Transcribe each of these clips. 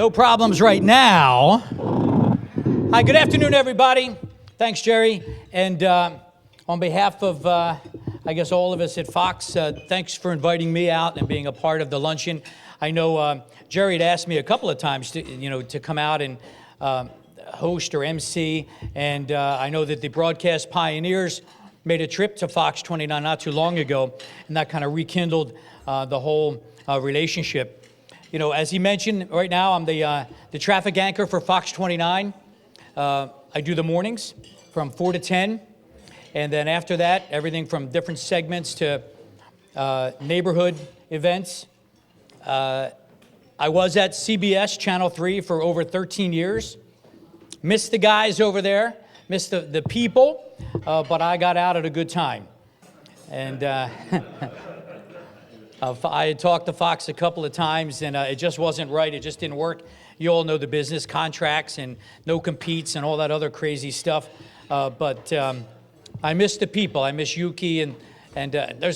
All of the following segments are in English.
No problems right now. Hi, good afternoon, everybody. Thanks, Jerry. And on behalf of, I guess, all of us at Fox, thanks for inviting me out and being a part of the luncheon. I know Jerry had asked me a couple of times to come out and host or MC, and I know that the broadcast pioneers made a trip to Fox 29 not too long ago, and that kind of rekindled the whole relationship. You know, as he mentioned, right now I'm the traffic anchor for Fox 29. I do the mornings from 4 to 10, and then after that, everything from different segments to neighborhood events. I was at CBS Channel 3 for over 13 years. Missed the guys over there, missed the people, but I got out at a good time. And I had talked to Fox a couple of times, and it just wasn't right. It just didn't work. You all know the business, contracts and no competes and all that other crazy stuff. But I miss the people. I miss Yuki, and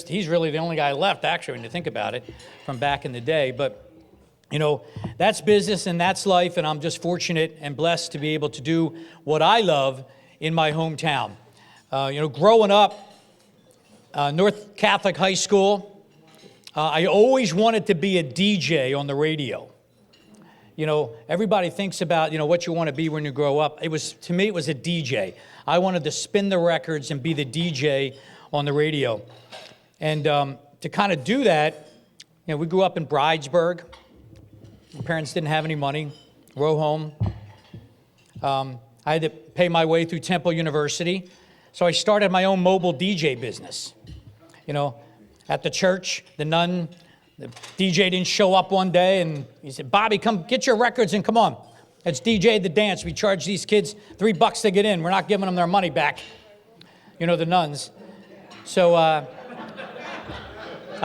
he's really the only guy left, actually, when you think about it, from back in the day. But, you know, that's business and that's life, and I'm just fortunate and blessed to be able to do what I love in my hometown. Growing up, North Catholic High School, I always wanted to be a DJ on the radio. You know, everybody thinks about, what you want to be when you grow up. To me, it was a DJ. I wanted to spin the records and be the DJ on the radio. And to kind of do that, we grew up in Bridesburg. My parents didn't have any money. Row home. I had to pay my way through Temple University. So I started my own mobile DJ business. At the church, the DJ didn't show up one day, and he said, "Bobby, come get your records and come on. It's DJ the Dance. We charge these kids $3 to get in. We're not giving them their money back." The nuns. So I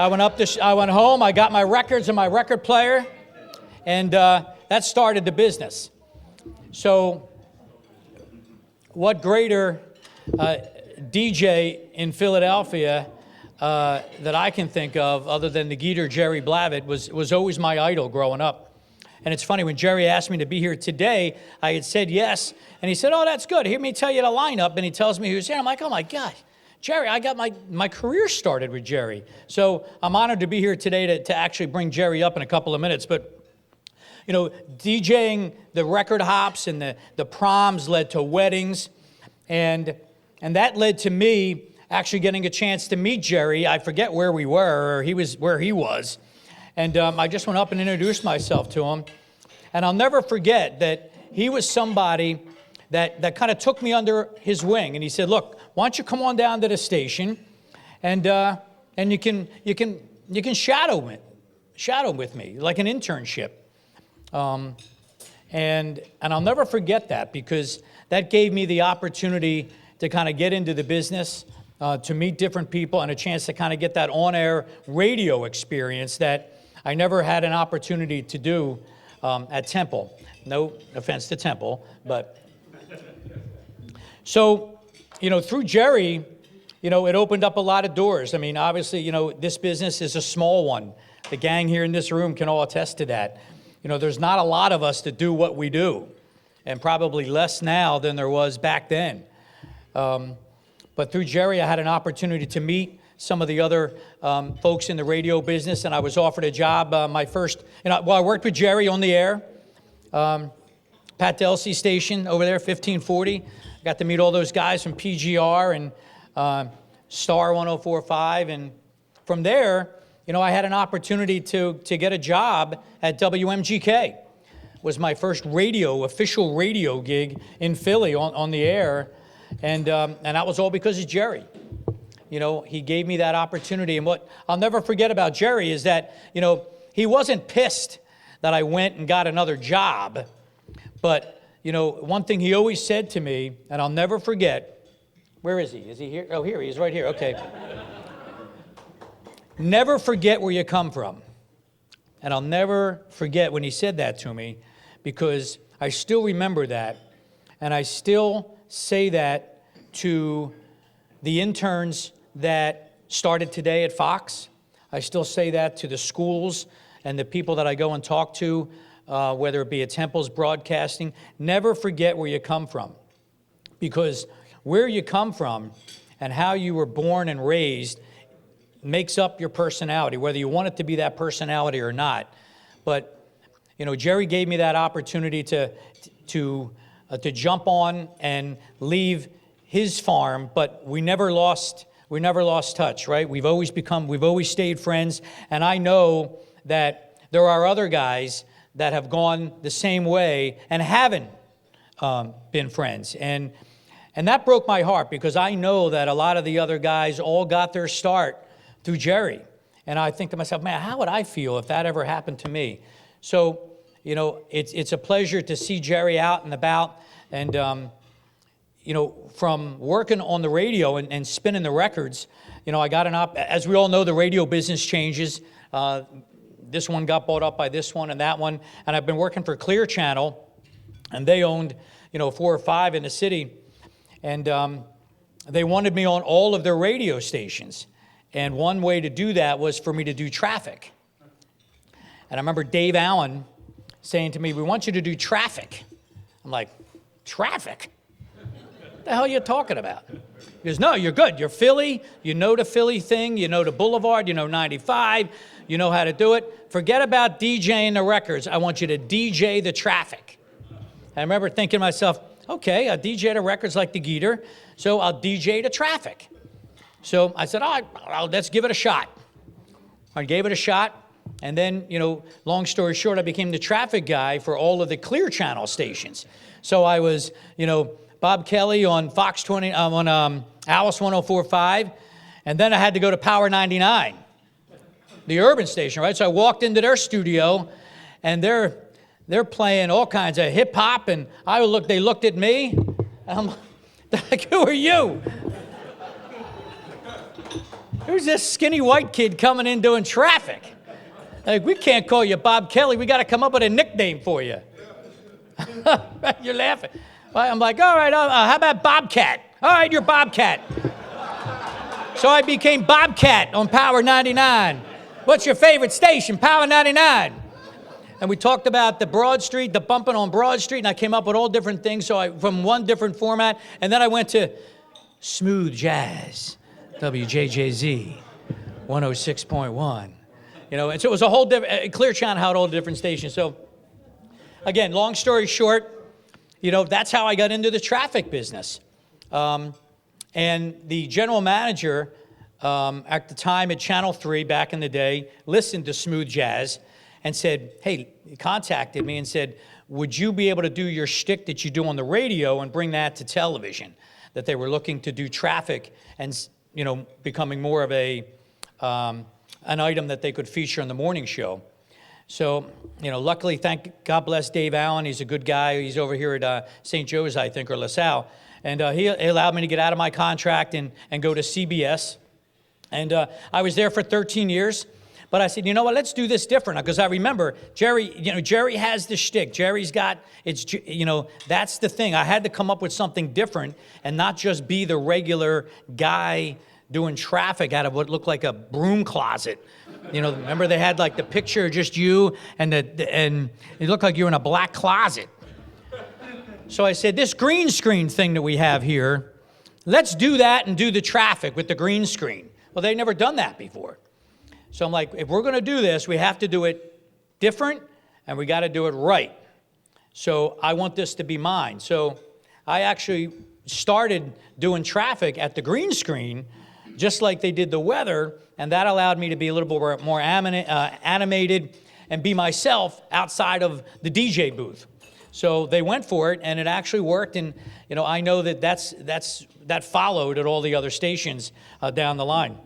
went home, I got my records and my record player, and that started the business. So what greater DJ in Philadelphia that I can think of, other than the Geeter Jerry Blavat, was always my idol growing up. And it's funny, when Jerry asked me to be here today, I had said yes, and he said, "Oh, that's good. Hear me tell you the lineup." And he tells me who's here. I'm like, "Oh my God, Jerry, I got my career started with Jerry." So I'm honored to be here today to actually bring Jerry up in a couple of minutes. But DJing the record hops and the proms led to weddings, and that led to me actually getting a chance to meet Jerry. I forget where we were, or he was where he was. And I just went up and introduced myself to him. And I'll never forget that he was somebody that kind of took me under his wing. And he said, "Look, why don't you come on down to the station, and you can shadow with me, like an internship." And I'll never forget that, because that gave me the opportunity to kind of get into the business, to meet different people, and a chance to kind of get that on-air radio experience that I never had an opportunity to do at Temple. No offense to Temple, but so, through Jerry, it opened up a lot of doors. I mean, obviously, this business is a small one. The gang here in this room can all attest to that. There's not a lot of us that do what we do, and probably less now than there was back then. But through Jerry, I had an opportunity to meet some of the other folks in the radio business, and I was offered a job. My first, I worked with Jerry on the air, Pat Delsey station over there, 1540. I got to meet all those guys from PGR and Star 104.5, and from there, I had an opportunity to get a job at WMGK. It was my first official radio gig in Philly on the air. And that was all because of Jerry. He gave me that opportunity. And what I'll never forget about Jerry is that, he wasn't pissed that I went and got another job. But, one thing he always said to me, and I'll never forget, where is he? Is he here? Oh, here he is, right here. Okay. Never forget where you come from. And I'll never forget when he said that to me, because I still remember that. And I still say that to the interns that started today at Fox. I still say that to the schools and the people that I go and talk to whether it be at Temples Broadcasting, never forget where you come from. Because where you come from and how you were born and raised makes up your personality, whether you want it to be that personality or not. But, you know, Jerry gave me that opportunity to jump on and leave his farm, but we never lost touch, right? We've always stayed friends, and I know that there are other guys that have gone the same way and haven't been friends. And that broke my heart, because I know that a lot of the other guys all got their start through Jerry. And I think to myself, man, how would I feel if that ever happened to me? So, you know, it's a pleasure to see Jerry out and about. And, you know, from working on the radio and spinning the records, you know, I got as we all know, the radio business changes. This one got bought up by this one and that one. And I've been working for Clear Channel, and they owned, you know, 4 or 5 in the city. And they wanted me on all of their radio stations. And one way to do that was for me to do traffic. And I remember Dave Allen saying to me, we want you to do traffic. I'm like, traffic? What the hell are you talking about? He goes, no, you're good. You're Philly. You know the Philly thing. You know the Boulevard. You know 95. You know how to do it. Forget about DJing the records. I want you to DJ the traffic. I remember thinking to myself, okay, I'll DJ the records like the Geeter, so I'll DJ the traffic. So I said, all right, let's give it a shot. I gave it a shot, and then, you know, long story short, I became the traffic guy for all of the Clear Channel stations. So I was, you know, Bob Kelly on Fox 20, on Alice 104.5, and then I had to go to Power 99, the urban station, right? So I walked into their studio, and they're playing all kinds of hip hop, and they looked at me, and I'm like, who are you? Who's this skinny white kid coming in doing traffic? Like, we can't call you Bob Kelly. We got to come up with a nickname for you. You're laughing. I'm like, all right, how about Bobcat? All right, you're Bobcat. So I became Bobcat on Power 99. What's your favorite station? Power 99. And we talked about the Broad Street, the bumping on Broad Street, and I came up with all different things. So from one different format, and then I went to smooth jazz. WJJZ 106.1, you know, and so it was a whole different, Clear Channel had all the different stations. So again, long story short, you know, that's how I got into the traffic business. And the general manager at the time at Channel 3 back in the day listened to smooth jazz and said, hey, he contacted me and said, would you be able to do your shtick that you do on the radio and bring that to television? That they were looking to do traffic and, you know, becoming more of an item that they could feature in the morning show. So, you know, luckily, God bless Dave Allen. He's a good guy. He's over here at St. Joe's, I think, or LaSalle. And he allowed me to get out of my contract and go to CBS. And I was there for 13 years. But I said, you know what, let's do this different. Because I remember Jerry has the shtick. Jerry's got, you know, that's the thing. I had to come up with something different and not just be the regular guy doing traffic out of what looked like a broom closet. You know, remember they had like the picture of just you and it looked like you were in a black closet. So I said, this green screen thing that we have here, let's do that and do the traffic with the green screen. Well, they'd never done that before. So I'm like, if we're going to do this, we have to do it different, and we got to do it right. So I want this to be mine. So I actually started doing traffic at the green screen, just like they did the weather, and that allowed me to be a little bit more animated and be myself outside of the DJ booth. So they went for it, and it actually worked. And you know, I know that followed at all the other stations down the line.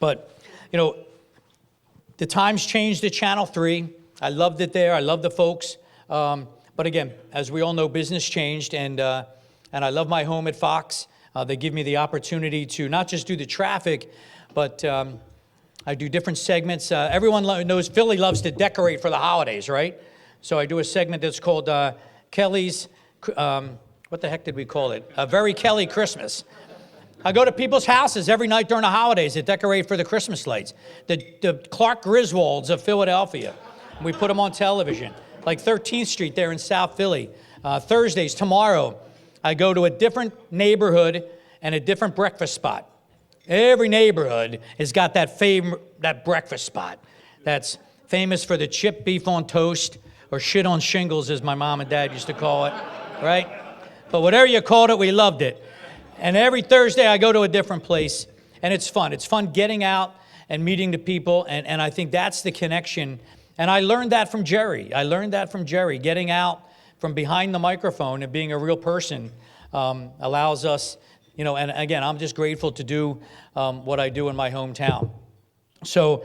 But you know, the times changed at Channel 3. I loved it there. I loved the folks. But again, as we all know, business changed, and I love my home at Fox. They give me the opportunity to not just do the traffic, but I do different segments. Everyone knows Philly loves to decorate for the holidays, right? So I do a segment that's called Kelly's, what the heck did we call it? A Very Kelly Christmas. I go to people's houses every night during the holidays to decorate for the Christmas lights. The Clark Griswolds of Philadelphia. We put them on television. like 13th Street there in South Philly. Thursdays, tomorrow, I go to a different neighborhood and a different breakfast spot. Every neighborhood has got that breakfast spot that's famous for the chipped beef on toast, or shit on shingles, as my mom and dad used to call it, right? But whatever you called it, we loved it. And every Thursday, I go to a different place, and it's fun. It's fun getting out and meeting the people, and I think that's the connection. And I learned that from Jerry. Getting out from behind the microphone and being a real person allows us, and again, I'm just grateful to do what I do in my hometown. So,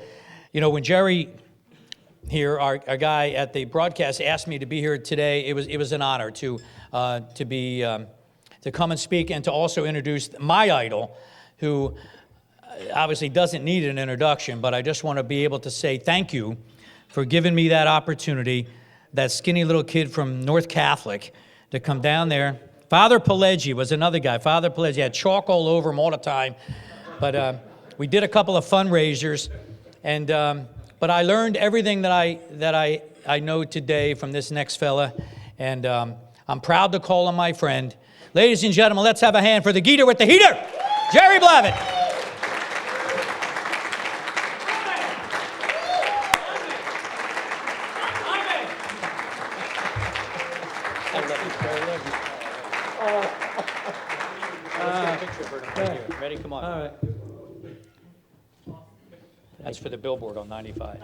when Jerry here, our guy at the broadcast, asked me to be here today, it was an honor to come and speak, and to also introduce my idol, who obviously doesn't need an introduction, but I just want to be able to say thank you for giving me that opportunity, that skinny little kid from North Catholic, to come down there. Father Pileggi was another guy. Father Pileggi had chalk all over him all the time, but we did a couple of fundraisers, and but I learned everything that I know today from this next fella, and I'm proud to call him my friend. Ladies and gentlemen, let's have a hand for the Geeter with the heater, Jerry Blavat. Ready? Come on. All right. That's for the billboard on 95.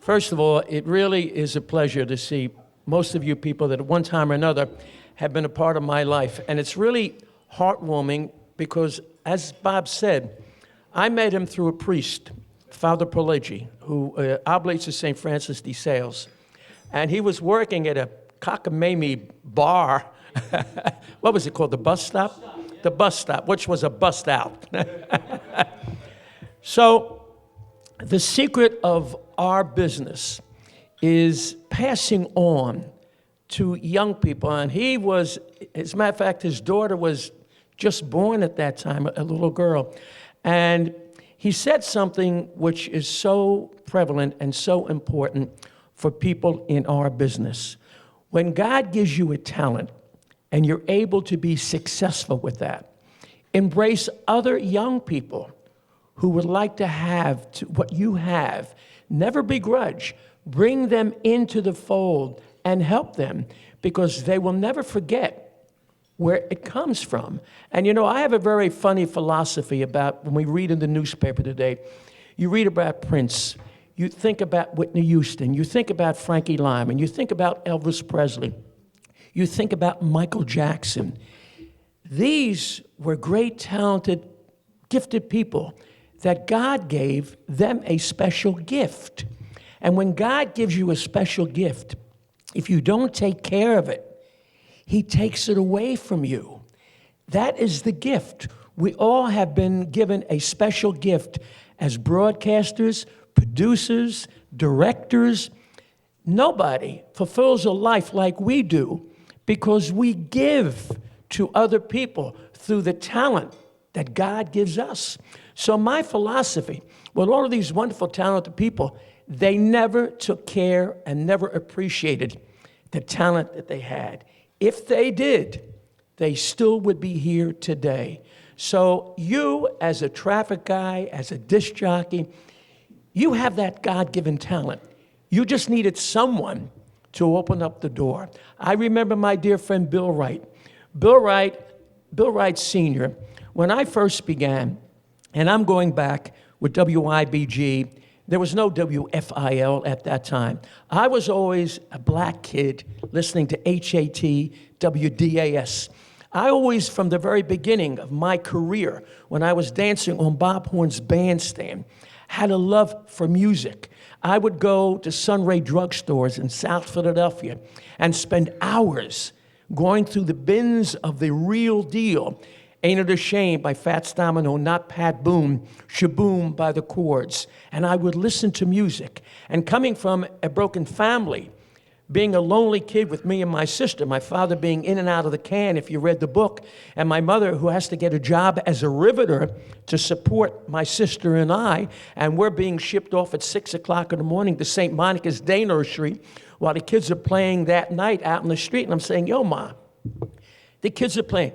First of all, it really is a pleasure to see most of you people that at one time or another have been a part of my life. And it's really heartwarming because, as Bob said, I met him through a priest, Father Pileggi, who oblates to St. Francis de Sales. And he was working at a cockamamie bar. What was it called? The bus stop? The bus stop, which was a bust out. So the secret of our business is passing on to young people. And he was, as a matter of fact, his daughter was just born at that time, a little girl. And he said something which is so prevalent and so important for people in our business. When God gives you a talent and you're able to be successful with that, embrace other young people who would like to have what you have. Never begrudge. Bring them into the fold and help them, because they will never forget where it comes from. And I have a very funny philosophy about when we read in the newspaper today. You read about Prince, you think about Whitney Houston, you think about Frankie Lyman, you think about Elvis Presley, you think about Michael Jackson. These were great, talented, gifted people that God gave them a special gift. And when God gives you a special gift, if you don't take care of it, He takes it away from you. That is the gift. We all have been given a special gift as broadcasters, producers, directors. Nobody fulfills a life like we do because we give to other people through the talent that God gives us. So my philosophy, with all of these wonderful, talented people, they never took care and never appreciated the talent that they had. If they did, they still would be here today. So you, as a traffic guy, as a disc jockey, you have that God-given talent. You just needed someone to open up the door. I remember my dear friend Bill Wright. Bill Wright Sr., when I first began, and I'm going back with WIBG, there was no WFIL at that time. I was always a black kid listening to HAT, WDAS. I always, from the very beginning of my career, when I was dancing on Bob Horn's bandstand, had a love for music. I would go to Sunray drugstores in South Philadelphia and spend hours going through the bins of the real deal. Ain't It a Shame by Fats Domino, Not Pat Boone, Shaboom by The Chords. And I would listen to music. And coming from a broken family, being a lonely kid with me and my sister, my father being in and out of the can, if you read the book, and my mother who has to get a job as a riveter to support my sister and I, and we're being shipped off at 6 o'clock in the morning to St. Monica's Day Nursery while the kids are playing that night out in the street. And I'm saying, yo, Ma, the kids are playing.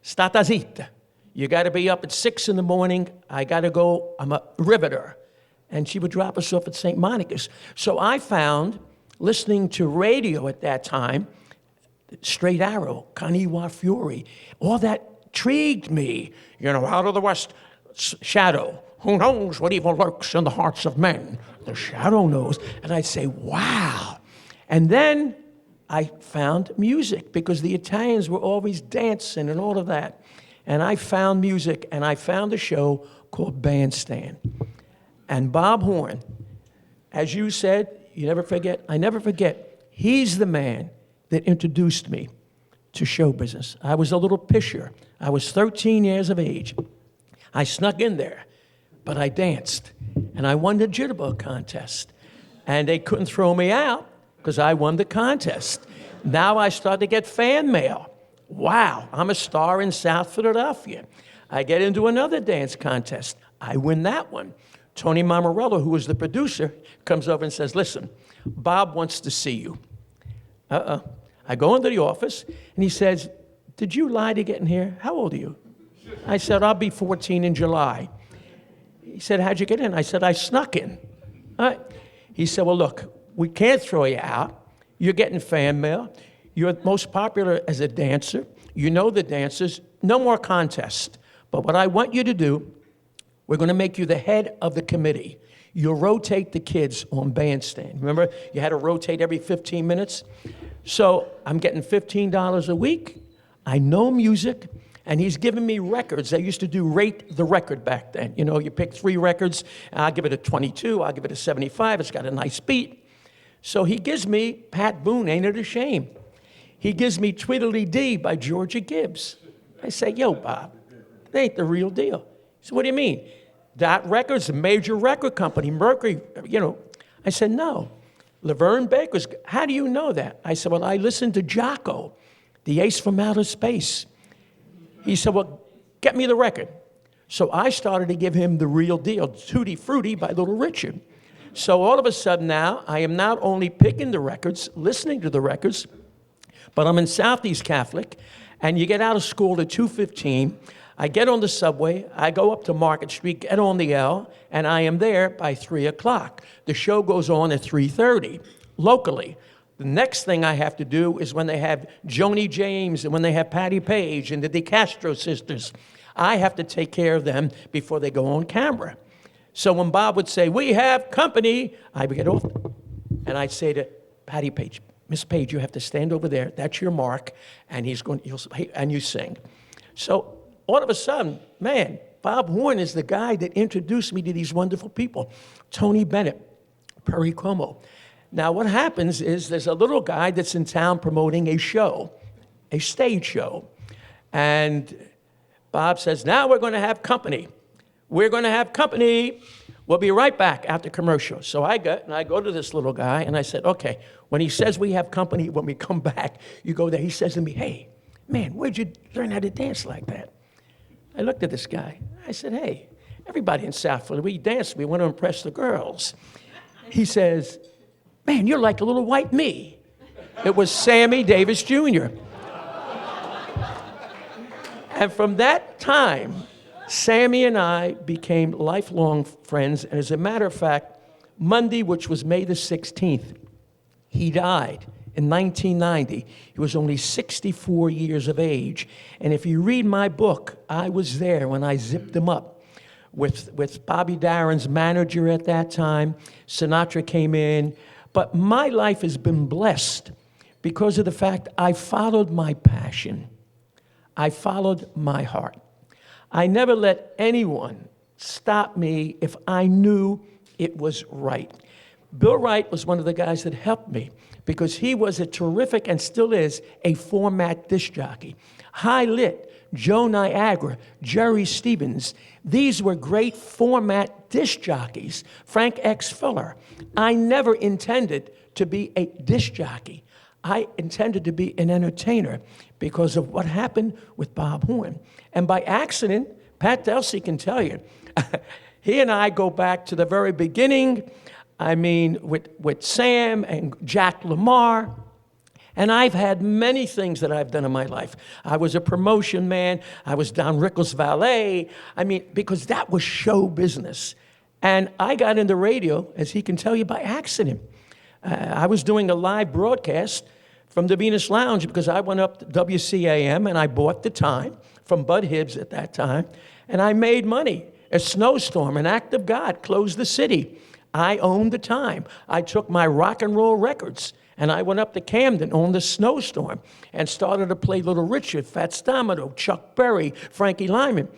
Stata zitta. You got to be up at 6 in the morning. I got to go. I'm a riveter. And she would drop us off at St. Monica's. So I found, listening to radio at that time, Straight Arrow, Kaniwa Fury, all that intrigued me. You know, out of the west shadow, who knows what evil lurks in the hearts of men? The shadow knows. And I'd say, wow. And then I found music, because the Italians were always dancing and all of that. And I found music, and I found a show called Bandstand. And Bob Horn, as you said, you never forget, I never forget, he's the man that introduced me to show business. I was a little pisher. I was 13 years of age. I snuck in there, but I danced, and I won the jitterbug contest. And they couldn't throw me out because I won the contest. Now I start to get fan mail. Wow, I'm a star in South Philadelphia. I get into another dance contest. I win that one. Tony Mamarello, who was the producer, comes over and says, listen, Bob wants to see you. I go into the office, and he says, did you lie to get in here? How old are you? I said, I'll be 14 in July. He said, how'd you get in? I said, I snuck in. He said, well, look, we can't throw you out. You're getting fan mail. You're most popular as a dancer. You know the dancers. No more contest. But what I want you to do, we're going to make you the head of the committee. You'll rotate the kids on Bandstand. Remember, you had to rotate every 15 minutes? So I'm getting $15 a week. I know music, and he's giving me records. They used to do rate the record back then. You know, you pick 3 records, and I'll give it a 22, I'll give it a 75. It's got a nice beat. So he gives me Pat Boone, Ain't It a Shame? He gives me Tweedledee by Georgia Gibbs. I say, yo, Bob, that ain't the real deal. He said, what do you mean? Dot Records, a major record company, Mercury, you know. I said, no. Laverne Baker's, how do you know that? I said, well, I listened to Jocko, the ace from outer space. He said, well, get me the record. So I started to give him the real deal, Tutti Frutti by Little Richard. So all of a sudden now, I am not only picking the records, listening to the records, but I'm in Southeast Catholic, and you get out of school at 2:15. I get on the subway, I go up to Market Street, get on the L, and I am there by 3 o'clock. The show goes on at 3:30, locally. The next thing I have to do is when they have Joni James and when they have Patti Page and the DeCastro sisters, I have to take care of them before they go on camera. So when Bob would say, we have company, I would get off, and I'd say to Patti Page, Miss Page, you have to stand over there. That's your mark. And and you sing. So all of a sudden, man, Bob Horn is the guy that introduced me to these wonderful people. Tony Bennett, Perry Como. Now what happens is there's a little guy that's in town promoting a show, a stage show. And Bob says, now we're going to have company. We're going to have company. We'll be right back after commercial. So I go to this little guy, and I said, okay, when he says we have company, when we come back, you go there. He says to me, hey, man, where'd you learn how to dance like that? I looked at this guy. I said, hey, everybody in South Philly, we dance. We want to impress the girls. He says, man, you're like a little white me. It was Sammy Davis Jr. And from that time, Sammy and I became lifelong friends. And as a matter of fact, Monday, which was May the 16th, he died in 1990. He was only 64 years of age. And if you read my book, I was there when I zipped him up with Bobby Darin's manager at that time. Sinatra came in. But my life has been blessed because of the fact I followed my passion. I followed my heart. I never let anyone stop me if I knew it was right. Bill Wright was one of the guys that helped me because he was a terrific, and still is, a format disc jockey. High Lit, Joe Niagara, Jerry Stevens, these were great format disc jockeys. Frank X. Fuller. I never intended to be a disc jockey. I intended to be an entertainer because of what happened with Bob Horn. And by accident, Pat Delsey can tell you, he and I go back to the very beginning, I mean, with Sam and Jack Lamar. And I've had many things that I've done in my life. I was a promotion man. I was Don Rickles' valet. I mean, because that was show business. And I got into radio, as he can tell you, by accident. I was doing a live broadcast from the Venus Lounge because I went up to WCAM and I bought the time from Bud Hibbs at that time. And I made money. A snowstorm, an act of God, closed the city. I owned the time. I took my rock and roll records and I went up to Camden on the snowstorm and started to play Little Richard, Fats Domino, Chuck Berry, Frankie Lyman.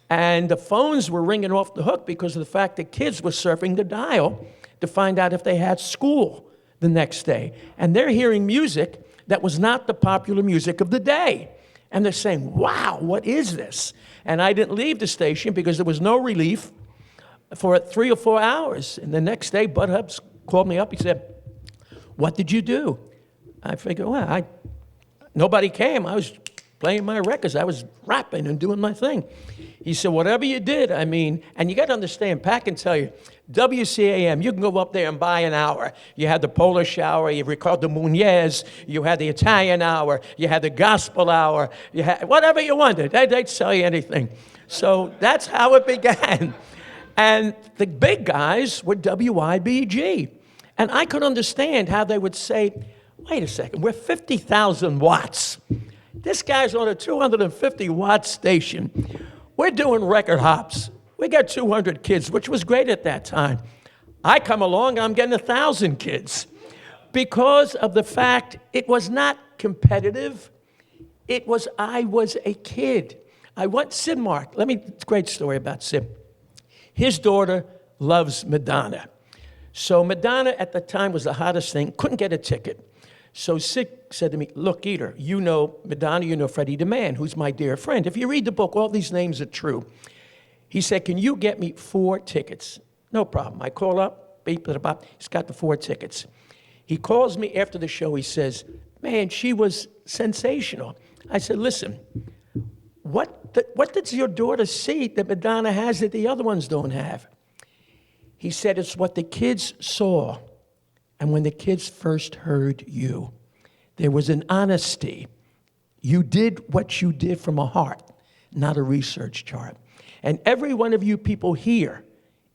And the phones were ringing off the hook because of the fact that kids were surfing the dial to find out if they had school the next day. And they're hearing music that was not the popular music of the day. And they're saying, wow, what is this? And I didn't leave the station because there was no relief for 3 or 4 hours. And the next day, Bud Hibbs called me up. He said, what did you do? I figured, well, nobody came. I was playing my records. I was rapping and doing my thing. He said, whatever you did, I mean, and you got to understand, Pat can tell you, WCAM, you can go up there and buy an hour. You had the Polish hour, you Ricardo Muñez, you had the Italian hour, you had the gospel hour, you had whatever you wanted. They'd sell you anything. So that's how it began. And the big guys were WIBG. And I could understand how they would say, wait a second, we're 50,000 watts. This guy's on a 250 watt station. We're doing record hops. We got 200 kids, which was great at that time. I come along, I'm getting 1,000 kids because of the fact it was not competitive. I was a kid. Sid Mark, great story about Sid. His daughter loves Madonna. So Madonna at the time was the hottest thing, couldn't get a ticket. So Sid said to me, look, Eater, you know Madonna, you know Freddie DeMann, who's my dear friend. If you read the book, all these names are true. He said, can you get me 4 tickets? No problem. I call up, beep, blah, blah, he's got the 4 tickets. He calls me after the show, he says, man, she was sensational. I said, listen, what does your daughter see that Madonna has that the other ones don't have? He said, it's what the kids saw. And when the kids first heard you, there was an honesty. You did what you did from a heart, not a research chart. And every one of you people here,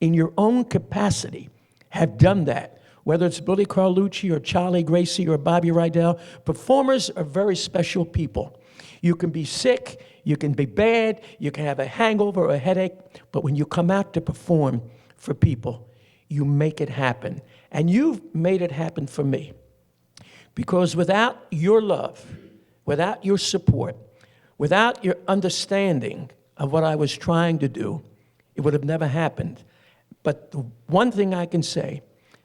in your own capacity, have done that. Whether it's Billy Carlucci or Charlie Gracie or Bobby Rydell, performers are very special people. You can be sick, you can be bad, you can have a hangover or a headache, but when you come out to perform for people, you make it happen. And you've made it happen for me. Because without your love, without your support, without your understanding of what I was trying to do, it would have never happened. But the one thing I can say,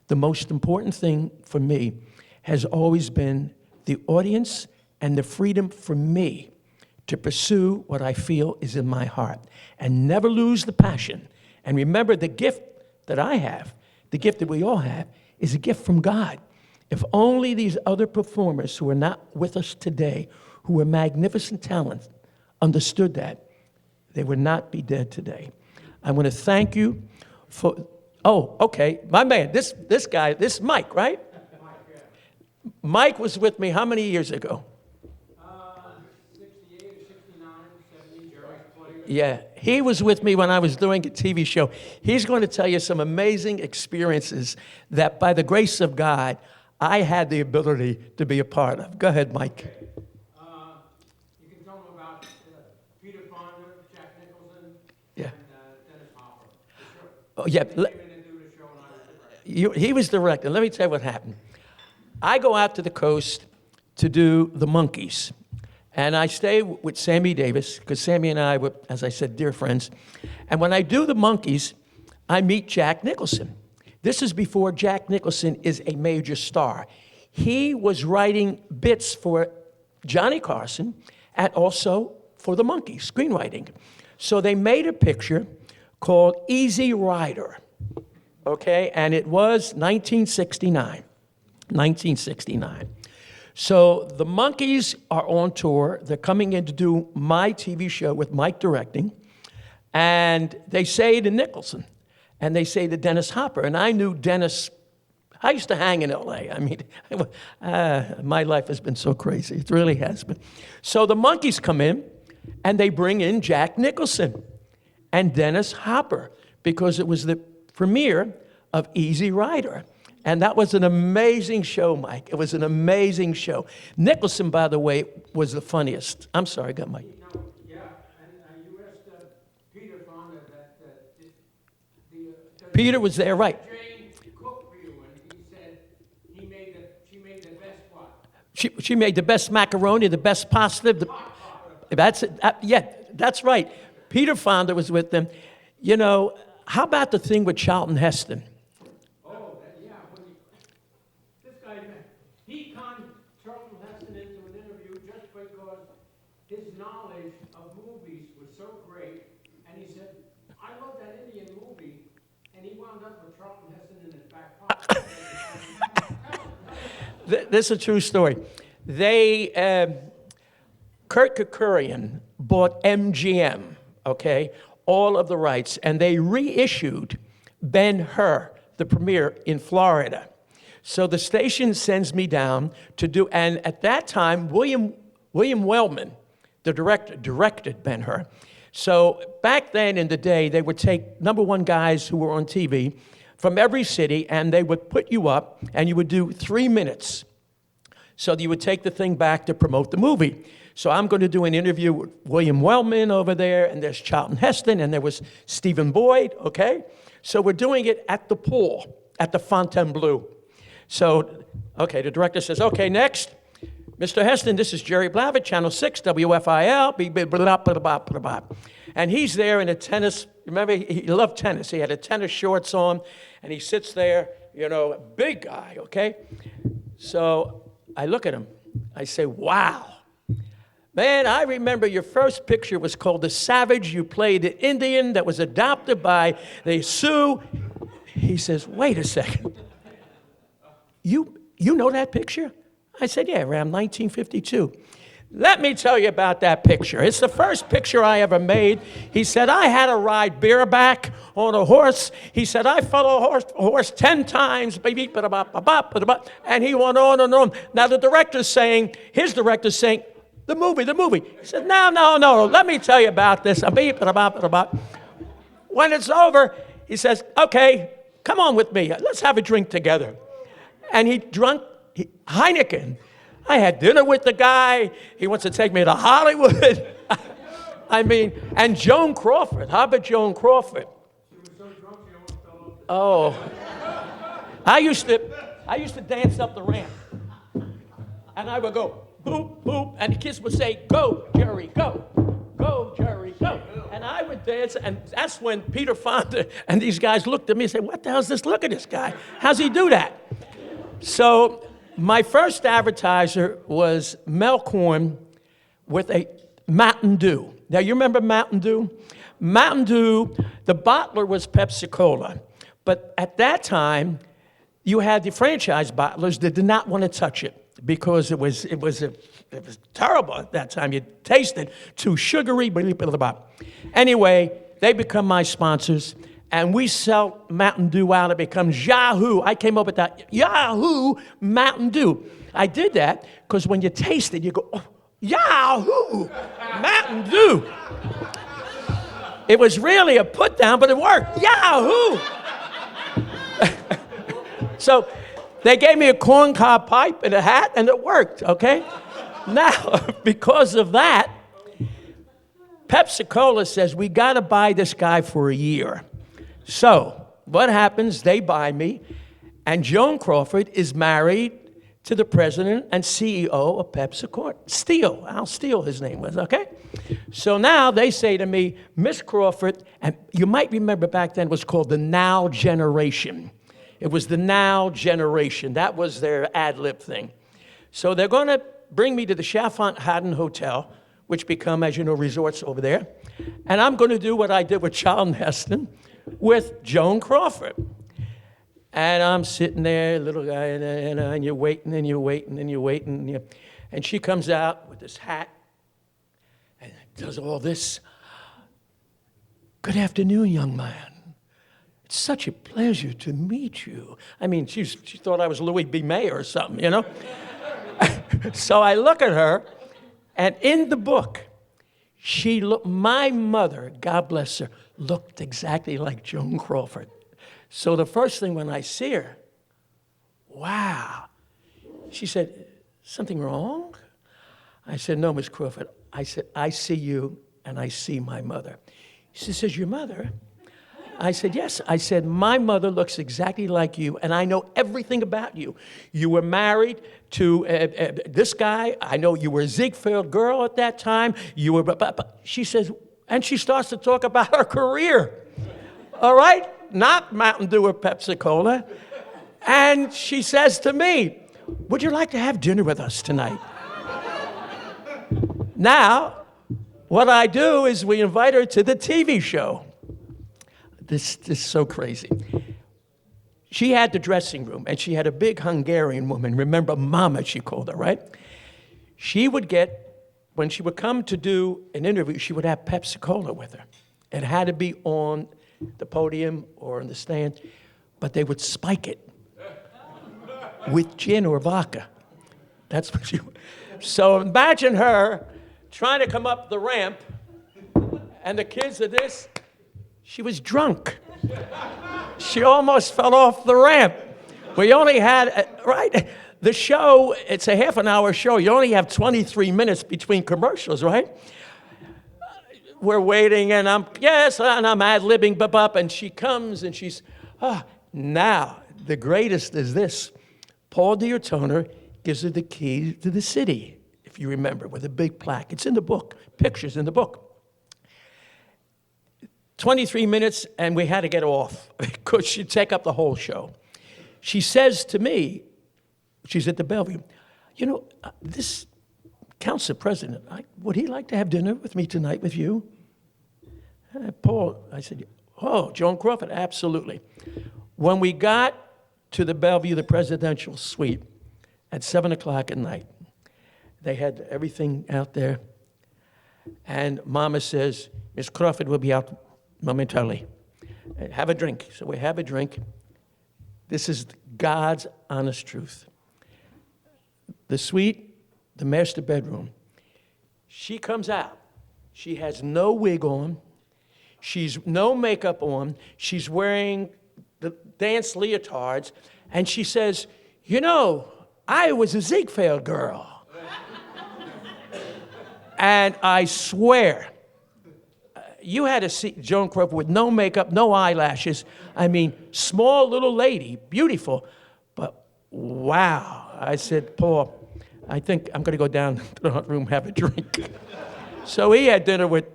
the most important thing for me has always been the audience and the freedom for me to pursue what I feel is in my heart and never lose the passion. And remember, the gift that I have, the gift that we all have, is a gift from God. If only these other performers who are not with us today, who are magnificent talents, understood that, they would not be dead today. I want to thank you for, my man, this guy, this is Mike, right? Mike, yeah. Mike was with me how many years ago? 68 or 69, 70, Jerry's player. Yeah, he was with me when I was doing a TV show. He's going to tell you some amazing experiences that by the grace of God, I had the ability to be a part of. Go ahead, Mike. You can tell them about Peter Fonda, Jack Nicholson, Yeah. and Dennis Hopper. Oh, yeah. They came in and do the show, and I was director. He was director. Let me tell you what happened. I go out to the coast to do The Monkees. And I stay with Sammy Davis, because Sammy and I were, as I said, dear friends. And when I do The Monkees, I meet Jack Nicholson. This is before Jack Nicholson is a major star. He was writing bits for Johnny Carson and also for The Monkees, screenwriting. So they made a picture called Easy Rider, okay? And it was 1969. 1969. So the Monkees are on tour. They're coming in to do my TV show with Mike directing. And they say to Nicholson, and they say to Dennis Hopper. And I knew Dennis. I used to hang in L.A. I mean, my life has been so crazy. It really has been. So the Monkees come in, and they bring in Jack Nicholson and Dennis Hopper, because it was the premiere of Easy Rider. And that was an amazing show, Mike. It was an amazing show. Nicholson, by the way, was the funniest. I'm sorry, got Mike. No, yeah, and you asked Peter Fonda that Peter was there, right. Jane cooked for you, and he said she made the best what? She made the best macaroni, the best pasta. That's it. Yeah, that's right. Peter Fonda was with them. You know, how about the thing with Charlton Heston? Yeah, this guy, he conned Charlton Heston into an interview just because his knowledge of movies was so great, and he said, I love that Indian movie, and he wound up with Charlton Heston in his back pocket. This is a true story. Kurt Kerkorian bought MGM, okay, all of the rights, and they reissued Ben-Hur, the premiere, in Florida. So the station sends me down to do, and at that time, William Wellman, the director, directed Ben-Hur. So back then in the day, they would take #1 guys who were on TV from every city, and they would put you up, and you would do 3 minutes. So you would take the thing back to promote the movie. So I'm going to do an interview with William Wellman over there, and there's Charlton Heston, and there was Stephen Boyd, okay? So we're doing it at the pool, at the Fontainebleau. So, okay, the director says, okay, next. Mr. Heston, this is Jerry Blavat, Channel 6, WFIL, blah, blah, blah, blah, blah. And he's there in a tennis, remember, he loved tennis. He had a tennis shorts on, and he sits there, you know, a big guy, okay? So I look at him. I say, wow. Man, I remember your first picture was called The Savage. You played the Indian that was adopted by the Sioux. He says, wait a second. You know that picture? I said, yeah, around 1952. Let me tell you about that picture. It's the first picture I ever made. He said, I had to ride bareback on a horse. He said, I fell a horse 10 times, baby, and he went on and on. Now the director's saying, his director's saying, the movie. He said, no, let me tell you about this. When it's over, he says, okay, come on with me. Let's have a drink together. And he drank Heineken. I had dinner with the guy. He wants to take me to Hollywood. I mean, and Joan Crawford. How about Joan Crawford? She was so drunk she almost fell off. Oh. I used to dance up the ramp. And I would go, boop, boop, and the kids would say, go, Jerry, go. Go, Jerry, go. And I would dance, and that's when Peter Fonda and these guys looked at me and said, what the hell's this? Look at this guy. How's he do that? So my first advertiser was Melcorn with a Mountain Dew. Now, you remember Mountain Dew? Mountain Dew, the bottler was Pepsi-Cola. But at that time, you had the franchise bottlers that did not want to touch it because it was terrible at that time. You tasted too sugary, blah, blah, blah, blah. Anyway, they become my sponsors, and we sell Mountain Dew out. It becomes Yahoo. I came up with that, Yahoo Mountain Dew. I did that because when you taste it, you go, oh, Yahoo Mountain Dew. It was really a put down, but it worked. Yahoo! So they gave me a corncob pipe and a hat, and it worked, okay? Now, because of that, Pepsi-Cola says, we got to buy this guy for a year. So what happens? They buy me, and Joan Crawford is married to the president and CEO of Pepsi-Cola. Steele, Al Steele his name was, okay? So now they say to me, Miss Crawford, and you might remember back then it was called the Now Generation. It was the Now Generation. That was their ad-lib thing. So they're going to bring me to the Chalfont Haddon Hotel, which become, as you know, resorts over there. And I'm going to do what I did with Charlton Heston with Joan Crawford. And I'm sitting there, little guy, and you're waiting, and you're waiting, and you're waiting. And she comes out with this hat and does all this. Good afternoon, young man. It's such a pleasure to meet you. I mean, she thought I was Louis B. Mayer or something, you know? So I look at her, and in the book, my mother, God bless her, looked exactly like Joan Crawford. So the first thing when I see her, wow. She said, something wrong? I said, no, Miss Crawford. I said, I see you and I see my mother. She says, your mother? I said, yes. I said, my mother looks exactly like you and I know everything about you. You were married to this guy. I know you were a Ziegfeld girl at that time. You were, she says, and she starts to talk about her career. All right? Not Mountain Dew or Pepsi Cola. And she says to me, would you like to have dinner with us tonight? Now, what I do is we invite her to the TV show. This is so crazy. She had the dressing room, and she had a big Hungarian woman. Remember, Mama, she called her, right? She would get, when she would come to do an interview, she would have Pepsi Cola with her. It had to be on the podium or in the stand, but they would spike it with gin or vodka. That's what she. So imagine her trying to come up the ramp, and the kids are this. She was drunk. She almost fell off the ramp. We only had, right? The show, it's a half an hour show. You only have 23 minutes between commercials, right? We're waiting, and I'm ad-libbing, and she comes, and she's, now, the greatest is this. Paul Diotoner gives her the key to the city, if you remember, with a big plaque. It's in the book, pictures in the book. 23 minutes, and we had to get off because she'd take up the whole show. She says to me, she's at the Bellevue, you know, this council president, would he like to have dinner with me tonight with you? Paul, I said, oh, Joan Crawford, absolutely. When we got to the Bellevue, the presidential suite, at 7 o'clock at night, they had everything out there, and Mama says, Miss Crawford will be out momentarily. Have a drink. So we have a drink. This is God's honest truth. The suite, the master bedroom. She comes out. She has no wig on. She's no makeup on. She's wearing the dance leotards. And she says, you know, I was a Ziegfeld girl. And I swear, you had to see Joan Crawford with no makeup, no eyelashes. I mean, small little lady, beautiful. But wow. I said, Paul, I think I'm going to go down to the hunt room, have a drink. So he had dinner with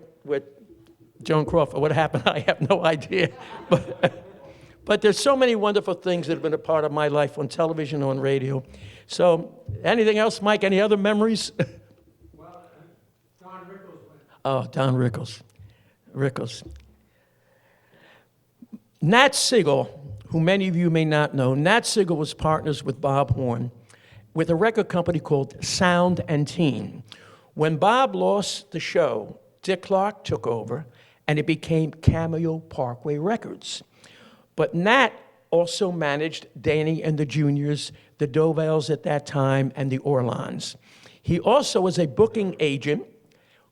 Joan Crawford. What happened, I have no idea. But there's so many wonderful things that have been a part of my life on television, on radio. So anything else, Mike? Any other memories? Well, Don Rickles went. Oh, Don Rickles. Nat Siegel, who many of you may not know, Nat Siegel was partners with Bob Horn with a record company called Sound and Teen. When Bob lost the show, Dick Clark took over, and it became Cameo Parkway Records. But Nat also managed Danny and the Juniors, the Dovells at that time, and the Orlons. He also was a booking agent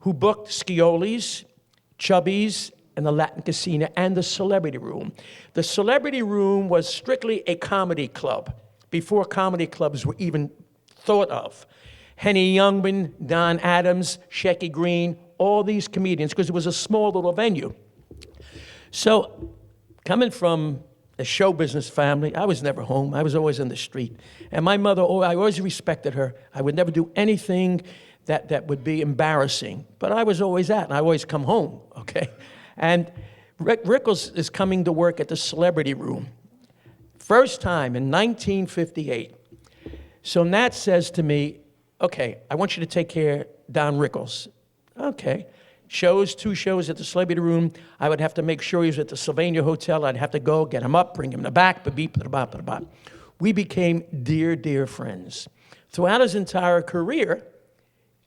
who booked Scioli's, Chubby's, and the Latin Casino, and the Celebrity Room. The Celebrity Room was strictly a comedy club before comedy clubs were even thought of. Henny Youngman, Don Adams, Shecky Green, all these comedians, because it was a small little venue. So, coming from a show business family, I was never home. I was always in the street. And my mother, I always respected her. I would never do anything that would be embarrassing. But I was always and I always come home, okay? And Rickles is coming to work at the Celebrity Room. First time in 1958. So Nat says to me, okay, I want you to take care of Don Rickles. Okay. shows, 2 shows at the Celebrity Room. I would have to make sure he was at the Sylvania Hotel. I'd have to go, get him up, bring him back, ba-beep, ba-da-bop, ba-da-bop. We became dear, dear friends. Throughout his entire career,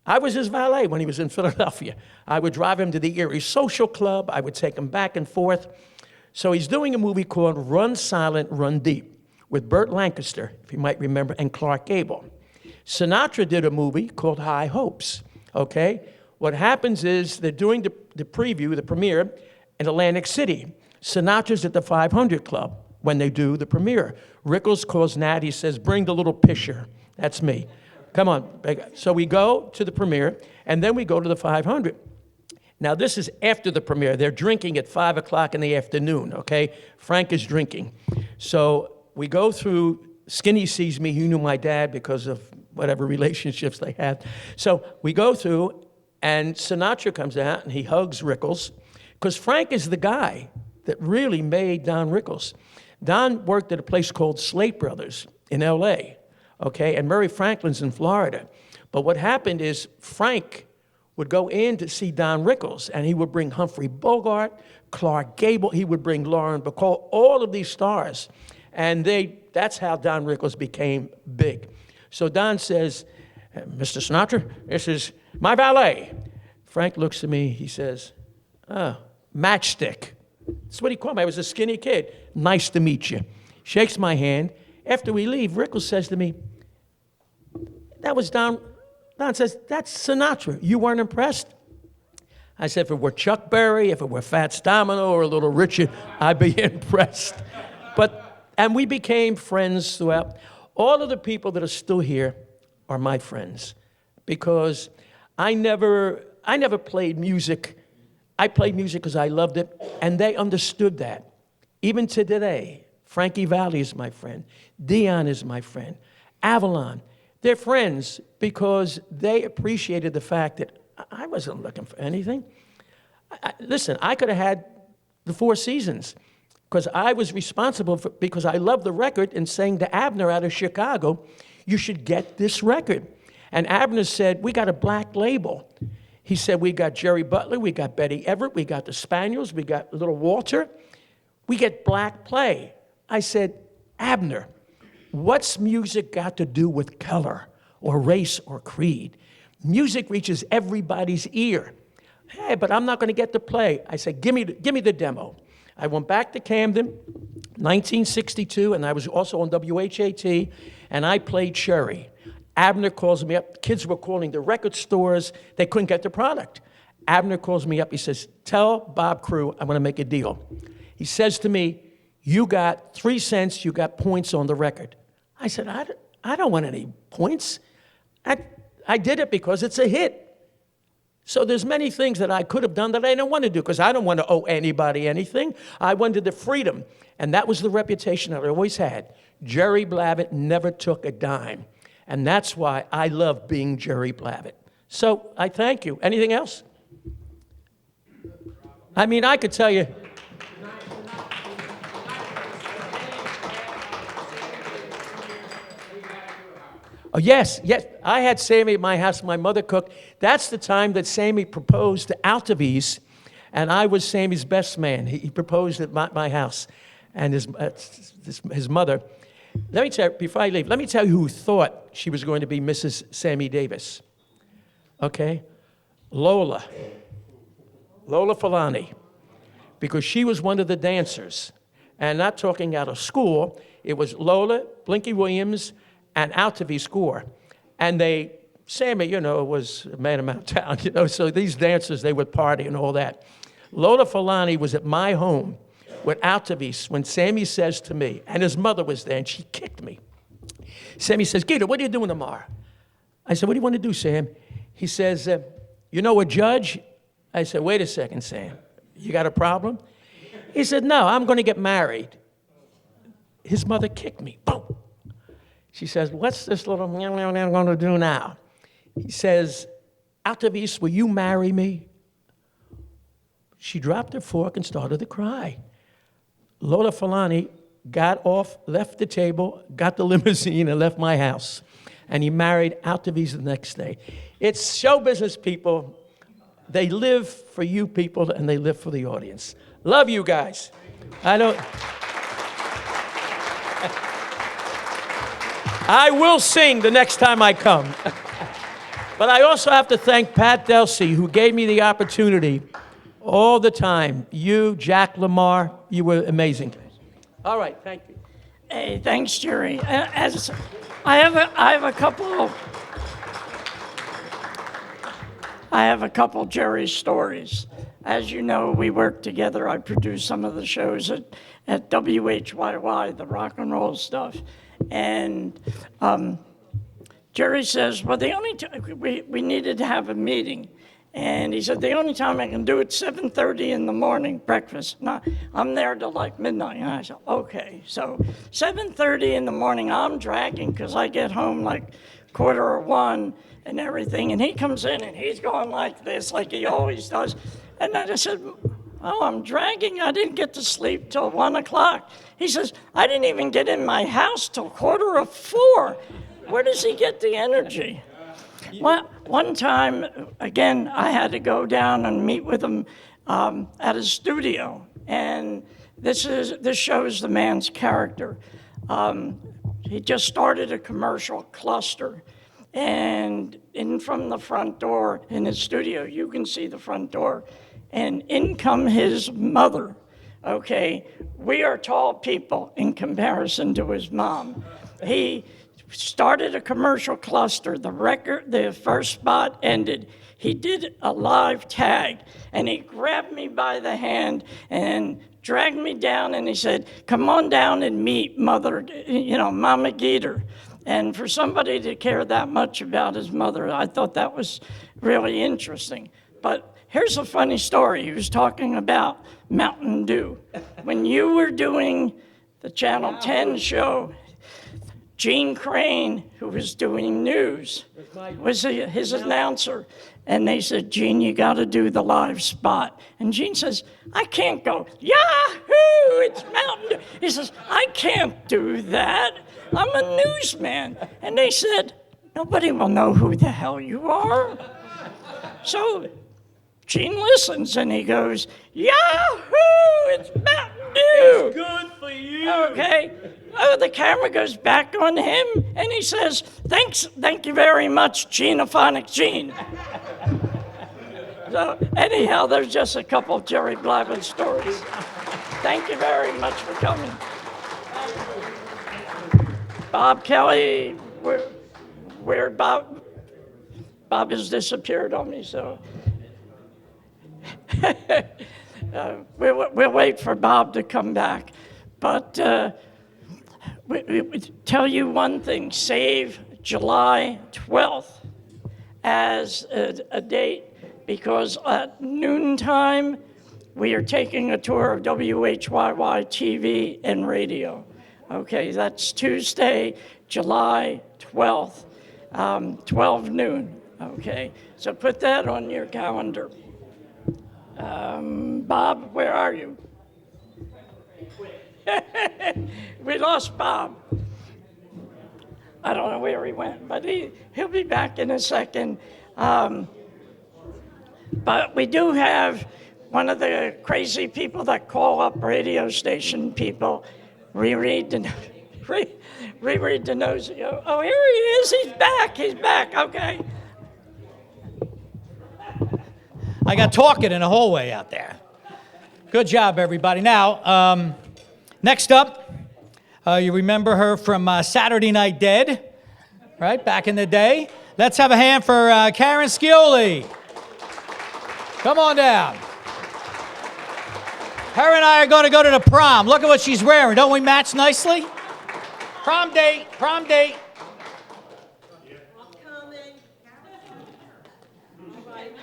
I was his valet when he was in Philadelphia. I would drive him to the Erie Social Club. I would take him back and forth. So he's doing a movie called Run Silent, Run Deep with Burt Lancaster, if you might remember, and Clark Gable. Sinatra did a movie called High Hopes, okay? What happens is they're doing the preview, the premiere, in Atlantic City. Sinatra's at the 500 Club when they do the premiere. Rickles calls Nat, he says, bring the little pisher. That's me. Come on. So we go to the premiere, and then we go to the 500. Now, this is after the premiere. They're drinking at 5 o'clock in the afternoon, okay? Frank is drinking. So we go through, Skinny sees me. He knew my dad because of whatever relationships they had. So we go through, and Sinatra comes out, and he hugs Rickles, because Frank is the guy that really made Don Rickles. Don worked at a place called Slate Brothers in L.A., okay? And Murray Franklin's in Florida. But what happened is Frank would go in to see Don Rickles, and he would bring Humphrey Bogart, Clark Gable, he would bring Lauren Bacall, all of these stars. And that's how Don Rickles became big. So Don says, Mr. Sinatra, this is my valet. Frank looks at me, he says, oh, Matchstick. That's what he called me. I was a skinny kid. Nice to meet you. Shakes my hand. After we leave, Rickles says to me, that was Don. Don says, that's Sinatra. You weren't impressed? I said, if it were Chuck Berry, if it were Fats Domino or Little Richard, I'd be impressed. And we became friends throughout. All of the people that are still here are my friends because I never played music. I played music because I loved it, and they understood that. Even to today, Frankie Valli is my friend. Dion is my friend. Avalon. They're friends because they appreciated the fact that I wasn't looking for anything. Listen, I could have had the 4 seasons because I was responsible for, because I loved the record and saying to Abner out of Chicago, you should get this record. And Abner said, we got a black label. He said, we got Jerry Butler, we got Betty Everett, we got the Spaniels, we got Little Walter. We get black play. I said, Abner, what's music got to do with color or race or creed? Music reaches everybody's ear. Hey, but I'm not going to get to play. I said, give me the demo. I went back to Camden, 1962, and I was also on WHAT, and I played Sherry. Abner calls me up. Kids were calling the record stores. They couldn't get the product. Abner calls me up. He says, tell Bob Crew I'm going to make a deal. He says to me, you got 3 cents, you got points on the record. I said, I don't want any points. I did it because it's a hit. So there's many things that I could have done that I didn't want to do because I don't want to owe anybody anything. I wanted the freedom, and that was the reputation that I always had. Jerry Blavat never took a dime, and that's why I love being Jerry Blavat. So I thank you. Anything else? I mean, I could tell you. Oh, yes. I had Sammy at my house. My mother cooked. That's the time that Sammy proposed to Altavis, and I was Sammy's best man. He proposed at my house, and his mother. Let me tell you, before I leave, let me tell you who thought she was going to be Mrs. Sammy Davis. Okay? Lola Falani, because she was one of the dancers, and not talking out of school. It was Lola, Blinky Williams, and Altavis Gore. And Sammy, was a man about town, so these dancers, they would party and all that. Lola Falani was at my home with Altavis when Sammy says to me, and his mother was there, and she kicked me. Sammy says, Gita, what are you doing tomorrow? I said, what do you want to do, Sam? He says, you know a judge? I said, wait a second, Sam. You got a problem? He said, no, I'm going to get married. His mother kicked me. Boom. She says, what's this little I'm going to do now? He says, Altavis, will you marry me? She dropped her fork and started to cry. Lola Falani got off, left the table, got the limousine, and left my house. And he married Altavis the next day. It's show business, people. they live for you people and they live for the audience. Love you guys. I will sing the next time I come. But I also have to thank Pat Delsey, who gave me the opportunity all the time. You, Jack Lamar, you were amazing. All right, thank you. Hey, thanks, Jerry. As I have a couple Jerry stories. As you know, we work together. I produce some of the shows at WHYY, the rock and roll stuff. And Jerry says, well, the only time we needed to have a meeting. And he said, the only time I can do it 7:30 in the morning, breakfast. No, I'm there till like midnight. And I said, okay. So 7:30 in the morning, I'm dragging because I get home like 1:45 and everything. And he comes in and he's going like this, like he always does. And I just said, oh, I'm dragging. I didn't get to sleep till 1 o'clock. He says, I didn't even get in my house till 4:45. Where does he get the energy? One time, again, I had to go down and meet with him at his studio. And this shows the man's character. He just started a commercial cluster. And in from the front door in his studio, you can see the front door. And in come his mother. Okay, we are tall people in comparison to his mom. He started a commercial cluster. The first spot ended. He did a live tag, and he grabbed me by the hand and dragged me down, and he said, come on down and meet Mama Geeter. And for somebody to care that much about his mother, I thought that was really interesting. But here's a funny story. He was talking about Mountain Dew. When you were doing the Channel 10 show, Gene Crane, who was doing news, was his announcer. And they said, Gene, you got to do the live spot. And Gene says, I can't go, Yahoo, it's Mountain Dew. He says, I can't do that. I'm a newsman. And they said, nobody will know who the hell you are. So Gene listens and he goes, Yahoo, it's Mountain Dew. Good for you. Okay. Oh, the camera goes back on him, and he says, thank you very much, Genophonic Gene. So anyhow, there's just a couple of Jerry Blevins stories. Thank you very much for coming. Bob Kelly, where Bob has disappeared on me, so. We'll wait for Bob to come back. But we tell you one thing, save July 12th as a date, because at noontime, we are taking a tour of WHYY TV and radio. Okay, that's Tuesday, July 12th, 12 noon. Okay, so put that on your calendar. Bob, where are you? We lost Bob. I don't know where he went, but he'll be back in a second. But we do have one of the crazy people that call up radio station people, Riri DiNozio. Oh, here he is. He's back. Okay. I got talking in the hallway out there. Good job, everybody. Now, next up, you remember her from Saturday Night Dead, right, back in the day. Let's have a hand for Karen Scioli. Come on down. Her and I are going to go to the prom. Look at what she's wearing. Don't we match nicely? Prom date. I'm coming.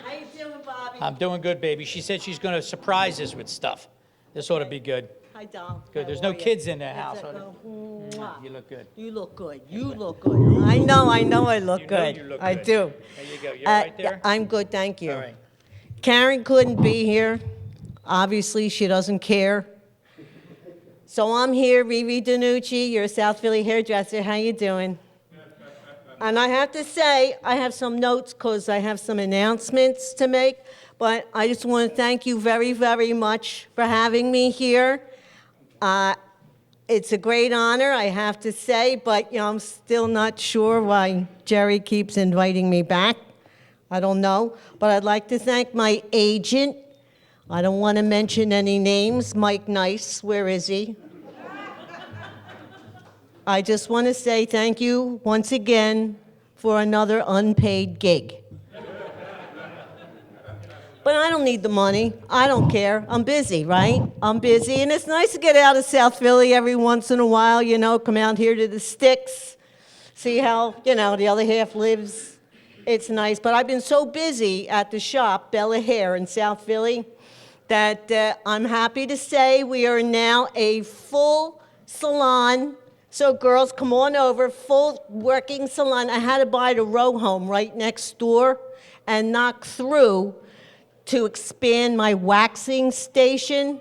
How you doing, Bobby? I'm doing good, baby. She said she's going to surprise us with stuff. This ought to be good. Hi, Dom. Good. There's How no are you? kids in the house. It's a- Mwah. You look good. You look good. You look good. I know I look You know good. you look I good. do. There you go. You're right there? I'm good, thank you. All right. Karen couldn't be here. Obviously, she doesn't care. So I'm here, Riri DiNucci, your South Philly hairdresser. How you doing? And I have to say, I have some notes because I have some announcements to make. But I just want to thank you very, very much for having me here. It's a great honor, I have to say, but I'm still not sure why Jerry keeps inviting me back. I don't know. But I'd like to thank my agent. I don't want to mention any names. Mike Nice, where is he? I just want to say thank you once again for another unpaid gig. But I don't need the money. I don't care. I'm busy, right? I'm busy, and it's nice to get out of South Philly every once in a while, come out here to the sticks, see how, the other half lives. It's nice. But I've been so busy at the shop, Bella Hair in South Philly, that I'm happy to say we are now a full salon. So girls, come on over, full working salon. I had to buy the row home right next door and knock through to expand my waxing station.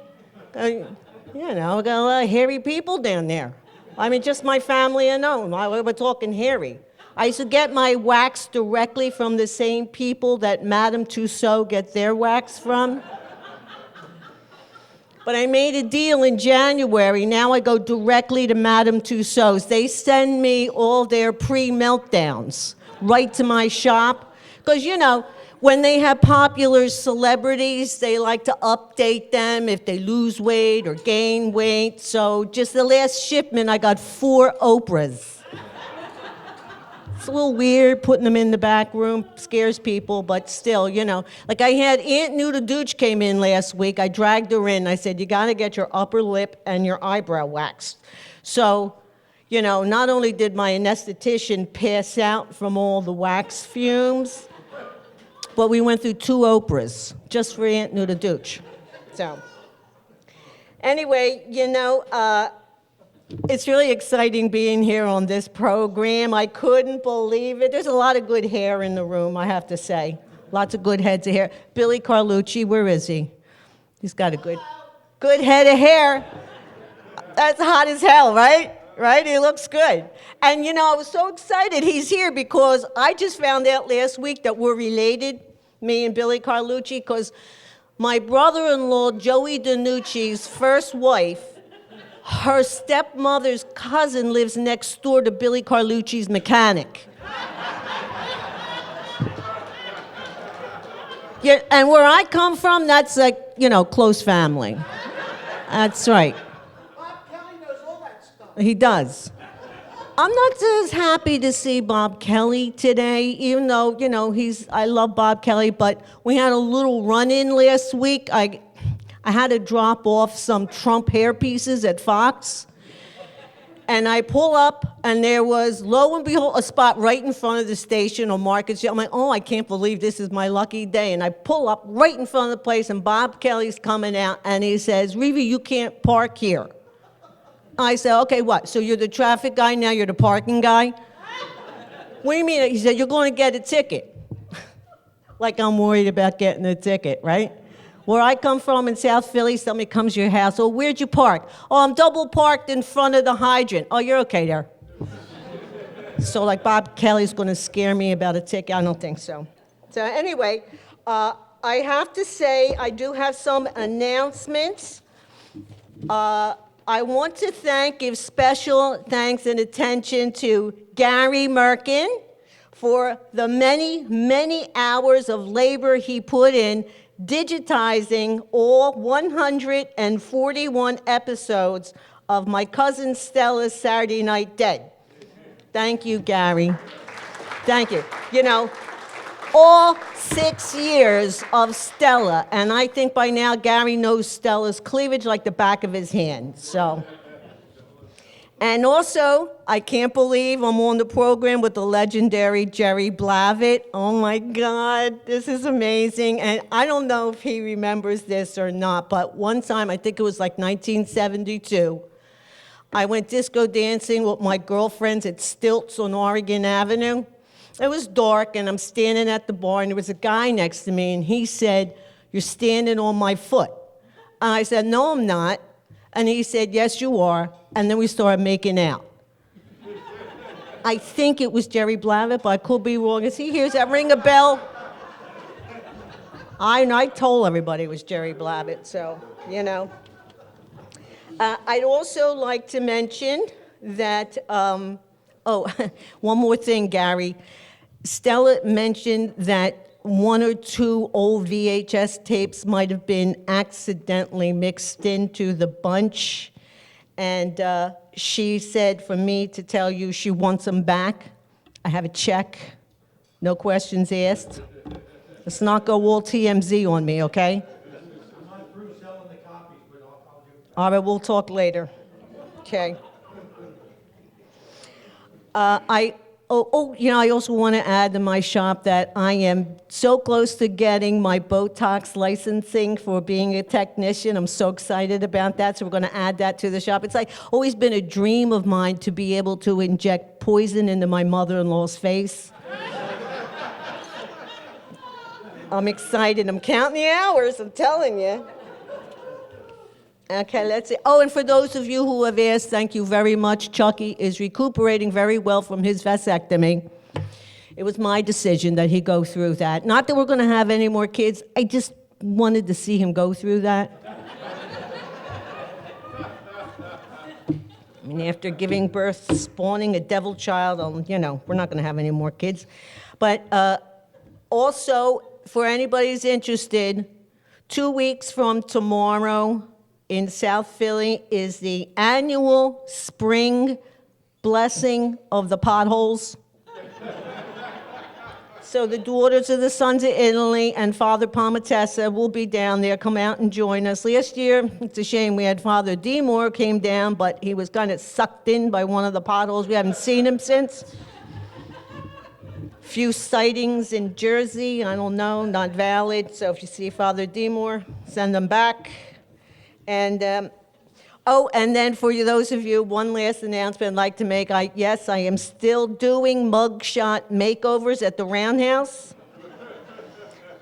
I got a lot of hairy people down there. I mean, just my family alone. We're talking hairy. I used to get my wax directly from the same people that Madame Tussauds get their wax from. But I made a deal in January. Now I go directly to Madame Tussauds. They send me all their pre-meltdowns right to my shop. Because, when they have popular celebrities, they like to update them if they lose weight or gain weight. So just the last shipment, I got 4 Oprahs. It's a little weird putting them in the back room, scares people, but still, Like I had Aunt Nuda Dooch came in last week. I dragged her in. I said, you got to get your upper lip and your eyebrow waxed. So, not only did my anesthetician pass out from all the wax fumes, but we went through 2 Oprahs just for Aunt Nuda Dooch. So, anyway, it's really exciting being here on this program. I couldn't believe it. There's a lot of good hair in the room, I have to say. Lots of good heads of hair. Billy Carlucci, where is he? He's got a good head of hair. That's hot as hell, right? Right? He looks good. And I was so excited he's here because I just found out last week that we're related, me and Billy Carlucci, because my brother-in-law, Joey DiNucci's first wife, her stepmother's cousin lives next door to Billy Carlucci's mechanic. Yeah, and where I come from, that's like, close family. That's right. He does. I'm not as happy to see Bob Kelly today, even though, I love Bob Kelly, but we had a little run-in last week. I had to drop off some Trump hairpieces at Fox, and I pull up, and there was, lo and behold, a spot right in front of the station on Market Street. I'm like, oh, I can't believe this is my lucky day, and I pull up right in front of the place, and Bob Kelly's coming out, and he says, Reevy, you can't park here. I said, okay, what? So you're the traffic guy, now you're the parking guy? What do you mean? He said, you're going to get a ticket. Like I'm worried about getting a ticket, right? Where I come from in South Philly, somebody comes to your house, oh, where'd you park? Oh, I'm double parked in front of the hydrant. Oh, you're okay there. So like Bob Kelly's going to scare me about a ticket? I don't think so. So anyway, I have to say I do have some announcements. I want to give special thanks and attention to Gary Merkin for the many, many hours of labor he put in digitizing all 141 episodes of My Cousin Stella's Saturday Night Dead. Thank you, Gary. Thank you. All 6 years of Stella, and I think by now Gary knows Stella's cleavage like the back of his hand, so. And also, I can't believe I'm on the program with the legendary Jerry Blavitt. Oh my God, this is amazing. And I don't know if he remembers this or not, but one time, I think it was like 1972, I went disco dancing with my girlfriends at Stilts on Oregon Avenue. It was dark, and I'm standing at the bar, and there was a guy next to me, and he said, you're standing on my foot. And I said, no, I'm not. And he said, yes, you are. And then we started making out. I think it was Jerry Blavitt, but I could be wrong. Is he here? Does that ring a bell? I told everybody it was Jerry Blavitt, so, you know. I'd also like to mention that, one more thing, Gary. Stella mentioned that one or two old VHS tapes might have been accidentally mixed into the bunch. And she said for me to tell you she wants them back. I have a check, no questions asked. Let's not go all TMZ on me, okay? I'm not through selling the copies, but I'll do. All right, we'll talk later. Okay. I also want to add to my shop that I am so close to getting my Botox licensing for being a technician. I'm so excited about that, so we're going to add that to the shop. It's like always been a dream of mine to be able to inject poison into my mother-in-law's face. I'm excited. I'm counting the hours, I'm telling you. Okay, let's see. Oh, and for those of you who have asked, thank you very much. Chucky is recuperating very well from his vasectomy. It was my decision that he go through that. Not that we're going to have any more kids. I just wanted to see him go through that. I mean, after giving birth, spawning a devil child, we're not going to have any more kids. But also, for anybody who's interested, 2 weeks from tomorrow, in South Philly is the annual spring blessing of the potholes. So the Daughters of the Sons of Italy and Father Palmatessa will be down there. Come out and join us. Last year, it's a shame, we had Father Demore came down, but he was kind of sucked in by one of the potholes. We haven't seen him since. Few sightings in Jersey, I don't know, not valid. So if you see Father Demore, send them back. And, and then for those of you, one last announcement I'd like to make. I am still doing mugshot makeovers at the Roundhouse.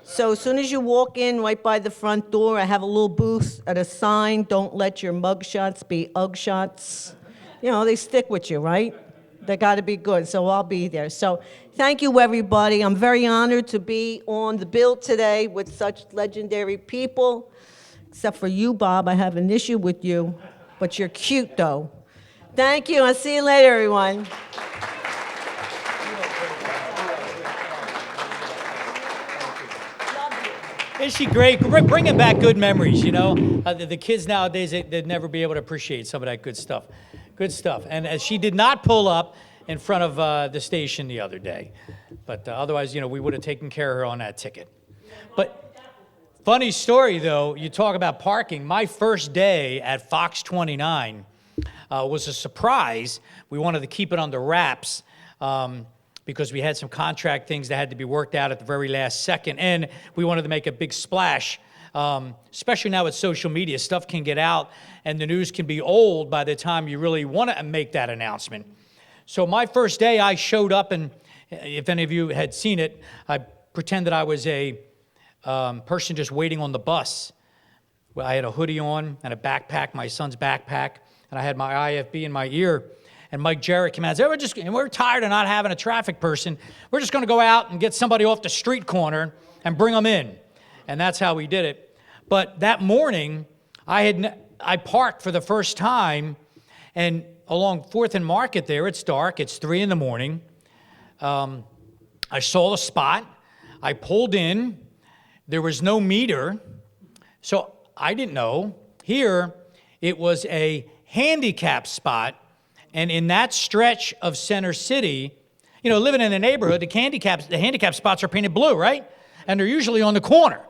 So as soon as you walk in right by the front door, I have a little booth at a sign, don't let your mugshots be Ugg shots. They stick with you, right? They got to be good, so I'll be there. So thank you, everybody. I'm very honored to be on the bill today with such legendary people. Except for you, Bob, I have an issue with you, but you're cute, though. Thank you. I'll see you later, everyone. Isn't she great? Bringing back good memories, The kids nowadays, they'd never be able to appreciate some of that good stuff. Good stuff. And she did not pull up in front of the station the other day. But otherwise, we would have taken care of her on that ticket. But funny story, though, you talk about parking. My first day at Fox 29 was a surprise. We wanted to keep it under wraps because we had some contract things that had to be worked out at the very last second, and we wanted to make a big splash, especially now with social media. Stuff can get out, and the news can be old by the time you really want to make that announcement. So my first day, I showed up, and if any of you had seen it, I pretended I was a person just waiting on the bus. Well, I had a hoodie on and a backpack, my son's backpack, and I had my IFB in my ear. And Mike Jarrett came out and said, we're tired of not having a traffic person. We're just going to go out and get somebody off the street corner and bring them in. And that's how we did it. But that morning, I parked for the first time, and along 4th and Market there, it's dark, it's 3 in the morning. I saw the spot, I pulled in. There was no meter, so I didn't know. Here, it was a handicap spot, and in that stretch of Center City, living in a neighborhood, the handicap spots are painted blue, right? And they're usually on the corner.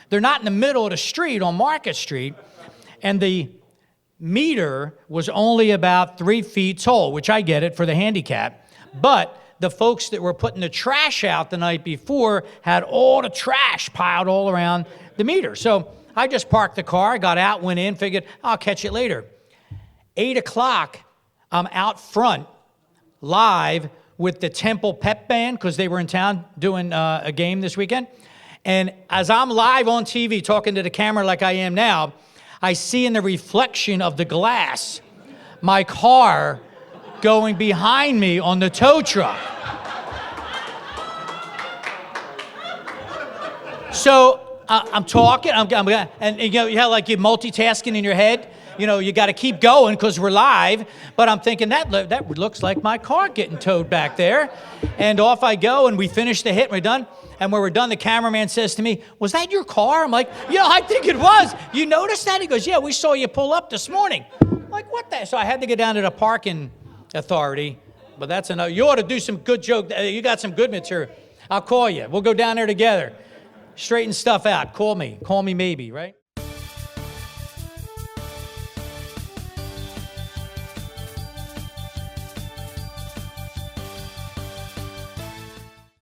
They're not in the middle of the street on Market Street, and the meter was only about 3 feet tall, which I get it for the handicap, but the folks that were putting the trash out the night before had all the trash piled all around the meter. So I just parked the car, got out, went in, figured, I'll catch it later. 8 o'clock, I'm out front, live with the Temple Pep Band, because they were in town doing a game this weekend. And as I'm live on TV talking to the camera like I am now, I see in the reflection of the glass my car going behind me on the tow truck. So I'm talking, and you know, you have like you're multitasking in your head. You know, you got to keep going because we're live. But I'm thinking that looks like my car getting towed back there. And off I go, and we finish the hit, and we're done. And when we're done, the cameraman says to me, "Was that your car?" I'm like, "Yeah, I think it was. You noticed that?" He goes, "Yeah, we saw you pull up this morning." I'm like, what the? So I had to get down to the parking authority. But that's enough. You ought to do some good joke. You got some good material. I'll call you. We'll go down there together. Straighten stuff out. Call me. Call me maybe, right?